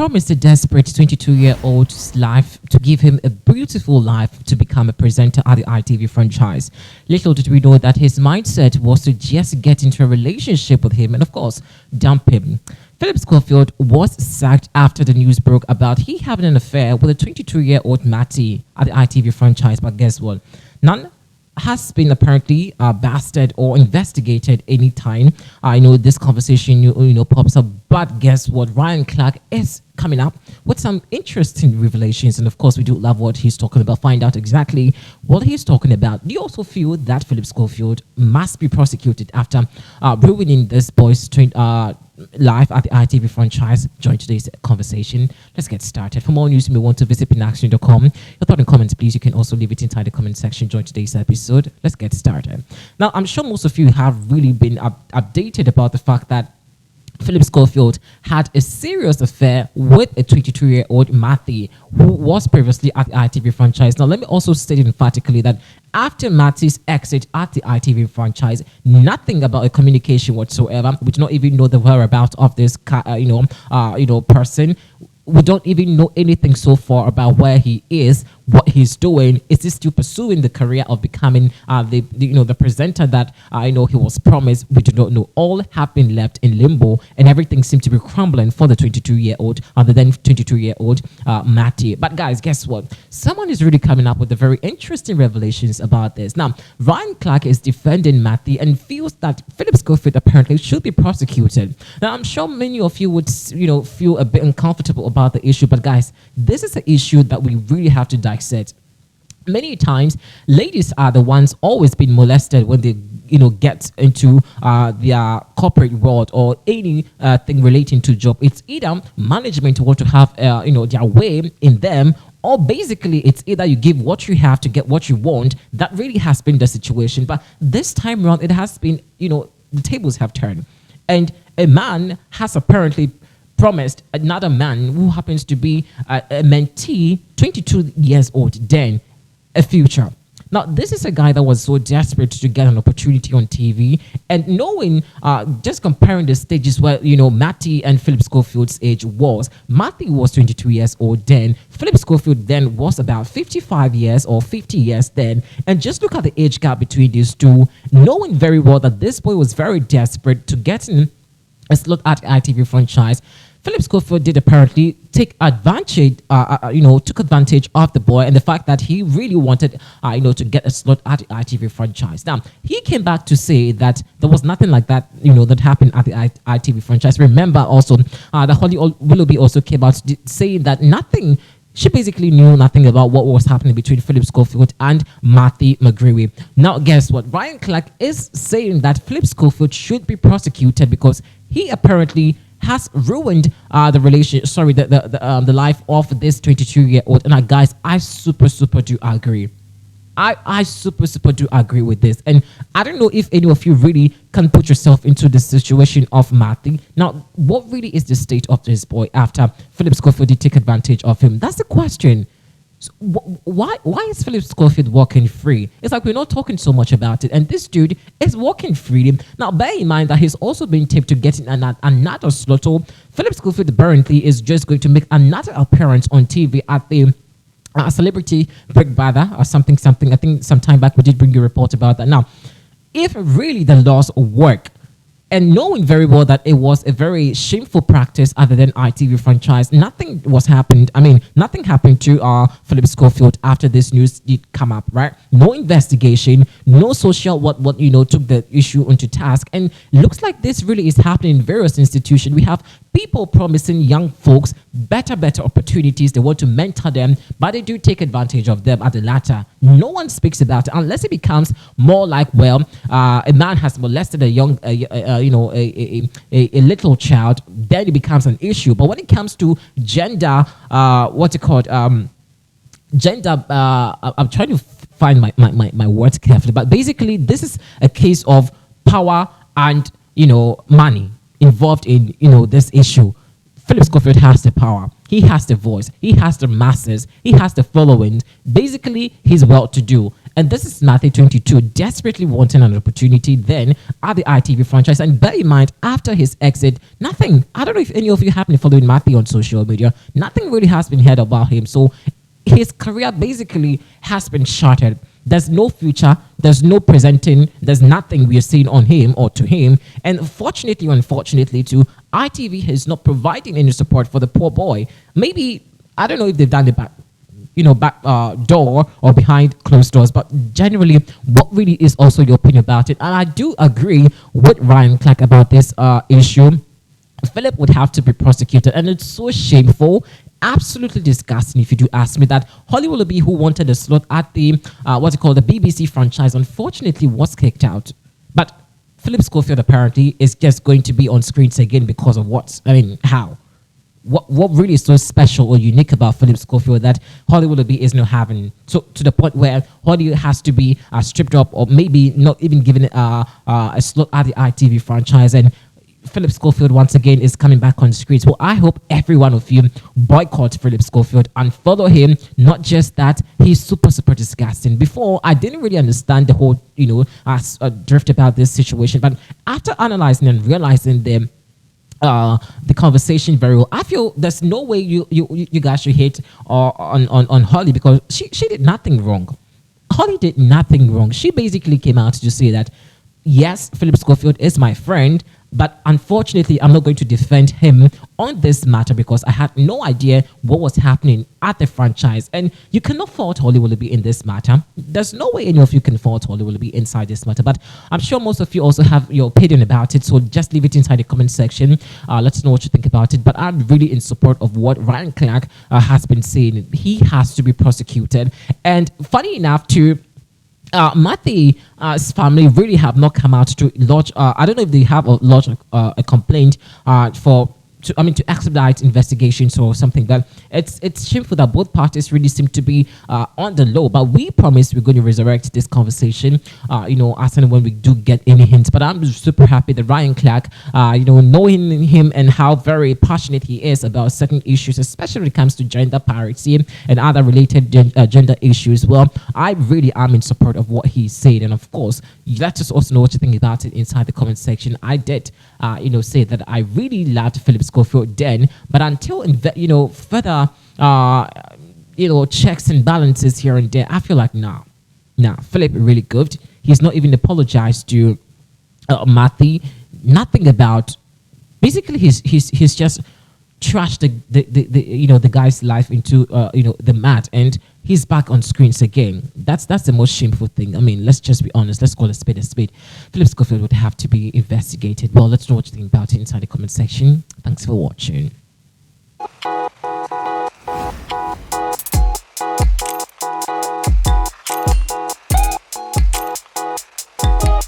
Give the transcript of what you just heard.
promised a desperate 22-year-old's life to give him a beautiful life to become a presenter at the ITV franchise. Little did we know that his mindset was to just get into a relationship with him and, of course, dump him. Phillip Scofield was sacked after the news broke about he having an affair with a 22-year-old Matty at the ITV franchise. But guess what? None has been apparently bastard or investigated any time. I know this conversation pops up, but guess what? Ryan Clark is coming up with some interesting revelations, and of course we do love what he's talking about. Find out exactly what he's talking about. Do you also feel that Phillip Scofield must be prosecuted after ruining this boy's life at the ITV franchise? Join today's conversation. Let's get started. For more news, you may want to visit pinaction.com. Your thought and comments, please. You can also leave it inside the comment section. Join today's episode. Let's get started. Now, I'm sure most of you have really been updated about the fact that Phillip Scofield had a serious affair with a 22-year-old Matty, who was previously at the ITV franchise. Now, let me also state emphatically that after Matty's exit at the ITV franchise, nothing about a communication whatsoever. We do not even know the whereabouts of this, person. We don't even know anything so far about where he is, what he's doing. Is he still pursuing the career of becoming the presenter that he was promised? We do not know. All have been left in limbo, and everything seemed to be crumbling for the 22-year-old, the then 22-year-old Matty. But guys, guess what? Someone is really coming up with the very interesting revelations about this. Now, Ryan Clark is defending Matty and feels that Phillip Scofield apparently should be prosecuted. Now, I'm sure many of you would feel a bit uncomfortable about the issue, but guys, this is an issue that we really have to dissect. Many times, ladies are the ones always being molested when they get into their corporate world or anything relating to job. It's either management want to have their way in them, or basically it's either you give what you have to get what you want. That really has been the situation. But this time around, it has been, the tables have turned, and a man has apparently promised another man who happens to be a mentee, 22 years old, then a future. Now, this is a guy that was so desperate to get an opportunity on TV, and knowing, just comparing the stages where, Matty and Phillip Scofield's age was. Matty was 22 years old then. Phillip Scofield then was about 55 years or 50 years then. And just look at the age gap between these two, knowing very well that this boy was very desperate to get in a slot at the ITV franchise. Phillip Scofield did apparently take advantage, took advantage of the boy and the fact that he really wanted, to get a slot at the ITV franchise. Now, he came back to say that there was nothing like that, that happened at the ITV franchise. Remember also, the Holly Willoughby also came out saying that she basically knew nothing about what was happening between Phillip Scofield and Matty McGreevy. Now, guess what? Ryan Clark is saying that Phillip Scofield should be prosecuted because he apparently has ruined the life of this 22-year-old. And guys, I super do agree. I super do agree with this. And I don't know if any of you really can put yourself into the situation of Matty. Now, what really is the state of this boy after Phillip Scofield did take advantage of him? That's the question. So why is Phillip Scofield walking free? It's like we're not talking so much about it, and this dude is walking freely. Now, bear in mind that he's also been tipped to getting another slot. Phillip Scofield apparently is just going to make another appearance on TV at the Celebrity Big Brother or something. I think some time back we did bring you a report about that. Now, if really the laws work, and knowing very well that it was a very shameful practice other than ITV franchise, nothing happened to Phillip Scofield after this news did come up, right? No investigation, no social took the issue onto task, and looks like this really is happening in various institutions. We have people promising young folks better opportunities. They want to mentor them, but they do take advantage of them at the latter. No one speaks about it unless it becomes more like, a man has molested a young, a little child, then it becomes an issue. But when it comes to gender, gender, I'm trying to find my words carefully, but basically this is a case of power and, money involved in, this issue. Phillip Scofield has the power. He has the voice. He has the masses. He has the following. Basically, he's well-to-do. And this is Matthew 22, desperately wanting an opportunity then at the ITV franchise. And bear in mind, after his exit, nothing, I don't know if any of you happen to following Matthew on social media, nothing really has been heard about him. So his career basically has been shattered. There's no future, there's no presenting, there's nothing we're seeing on him or to him. And fortunately or unfortunately too, ITV is not providing any support for the poor boy. Maybe, I don't know if they've done the back door or behind closed doors, but generally, what really is also your opinion about it? And I do agree with Ryan Clark about this issue. Philip would have to be prosecuted, and it's so shameful, absolutely disgusting if you do ask me, that Holly Willoughby, who wanted a slot at the the BBC franchise, unfortunately was kicked out. But Phillip Scofield apparently is just going to be on screens again because of how? What really is so special or unique about Phillip Scofield that Holly Willoughby is not having, so to the point where Holly has to be stripped up or maybe not even given a slot at the ITV franchise, and Phillip Scofield once again is coming back on the streets. Well, I hope every one of you boycott Phillip Scofield and follow him. Not just that, he's super disgusting. Before, I didn't really understand the whole drift about this situation, but after analyzing and realizing the conversation very well, I feel there's no way you guys should hate on Holly, because she did nothing wrong. Holly did nothing wrong. She basically came out to say that, yes, Phillip Scofield is my friend, but unfortunately, I'm not going to defend him on this matter because I had no idea what was happening at the franchise. And you cannot fault Holly Willoughby in this matter. There's no way any of you can fault Holly Willoughby inside this matter. But I'm sure most of you also have your opinion about it. So just leave it inside the comment section. Let us know what you think about it. But I'm really in support of what Ryan Clark has been saying. He has to be prosecuted. And funny enough, too, Matthew's family really have not come out to lodge. I don't know if they have lodged a complaint to expedite investigations or something. But it's shameful that both parties really seem to be on the low. But we promise we're going to resurrect this conversation, as and when we do get any hints. But I'm super happy that Ryan Clark, knowing him and how very passionate he is about certain issues, especially when it comes to gender parity and other related gender issues. Well, I really am in support of what he said. And of course, let us also know what you think about it inside the comment section. I did, say that I really loved Phillip Scofield then, but until further checks and balances here and there, I feel like nah, Philip really goofed. He's not even apologized to Matthew. Nothing about, basically he's just trashed the guy's life into the mat, and he's back on screens again. That's the most shameful thing. I mean, let's just be honest. Let's call a spade a spade. Phillip Scofield would have to be investigated. Well, let's know what you think about it inside the comment section. Thanks for watching.